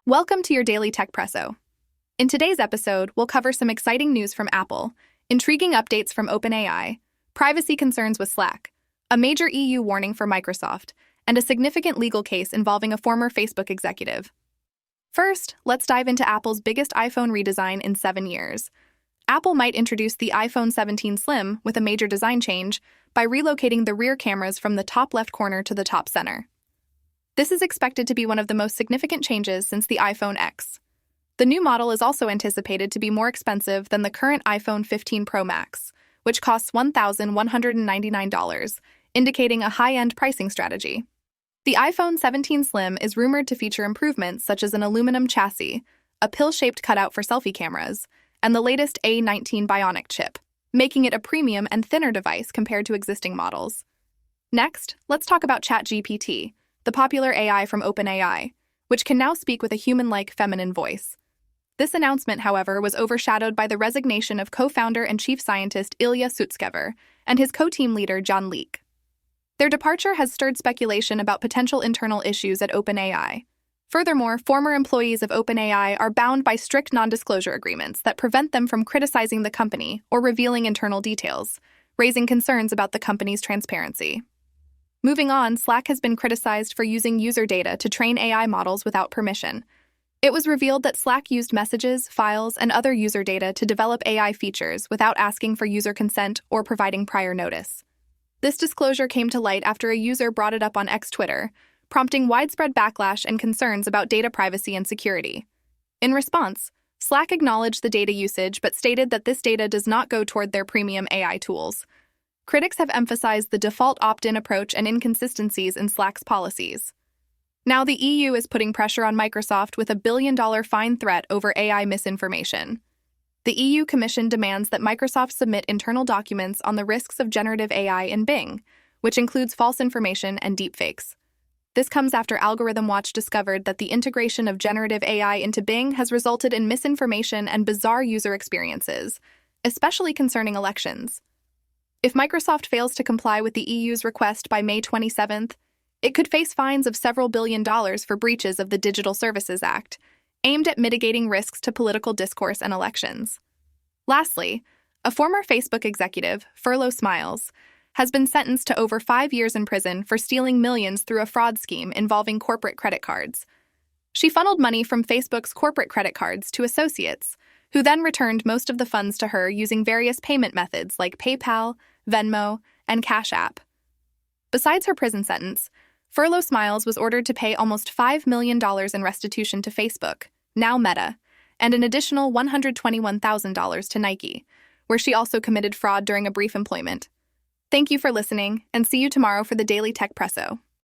Welcome to your daily Techpresso. In today's episode, we'll cover some exciting news from Apple, intriguing updates from OpenAI, privacy concerns with Slack, a major EU warning for Microsoft, and a significant legal case involving a former Facebook executive. First, let's dive into Apple's biggest iPhone redesign in 7 years. Apple might introduce the iPhone 17 Slim with a major design change by relocating the rear cameras from the top left corner to the top center. This is expected to be one of the most significant changes since the iPhone X. The new model is also anticipated to be more expensive than the current iPhone 15 Pro Max, which costs $1,199, indicating a high-end pricing strategy. The iPhone 17 Slim is rumored to feature improvements such as an aluminum chassis, a pill-shaped cutout for selfie cameras, and the latest A19 Bionic chip, making it a premium and thinner device compared to existing models. Next, let's talk about ChatGPT, the popular AI from OpenAI, which can now speak with a human-like feminine voice. This announcement, however, was overshadowed by the resignation of co-founder and chief scientist Ilya Sutskever and his co-team leader John Leake. Their departure has stirred speculation about potential internal issues at OpenAI. Furthermore, former employees of OpenAI are bound by strict non-disclosure agreements that prevent them from criticizing the company or revealing internal details, raising concerns about the company's transparency. Moving on, Slack has been criticized for using user data to train AI models without permission. It was revealed that Slack used messages, files, and other user data to develop AI features without asking for user consent or providing prior notice. This disclosure came to light after a user brought it up on Twitter, prompting widespread backlash and concerns about data privacy and security. In response, Slack acknowledged the data usage but stated that this data does not go toward their premium AI tools. Critics have emphasized the default opt-in approach and inconsistencies in Slack's policies. Now the EU is putting pressure on Microsoft with a billion-dollar fine threat over AI misinformation. The EU Commission demands that Microsoft submit internal documents on the risks of generative AI in Bing, which includes false information and deepfakes. This comes after Algorithm Watch discovered that the integration of generative AI into Bing has resulted in misinformation and bizarre user experiences, especially concerning elections. If Microsoft fails to comply with the EU's request by May 27th, it could face fines of several $billion for breaches of the Digital Services Act, aimed at mitigating risks to political discourse and elections. Lastly, a former Facebook executive, Furlow Smiles, has been sentenced to over 5 years in prison for stealing millions through a fraud scheme involving corporate credit cards. She funneled money from Facebook's corporate credit cards to associates, who then returned most of the funds to her using various payment methods like PayPal, Venmo, and Cash App. Besides her prison sentence, Furlow Smiles was ordered to pay almost $5 million in restitution to Facebook, now Meta, and an additional $121,000 to Nike, where she also committed fraud during a brief employment. Thank you for listening, and see you tomorrow for the Daily Techpresso.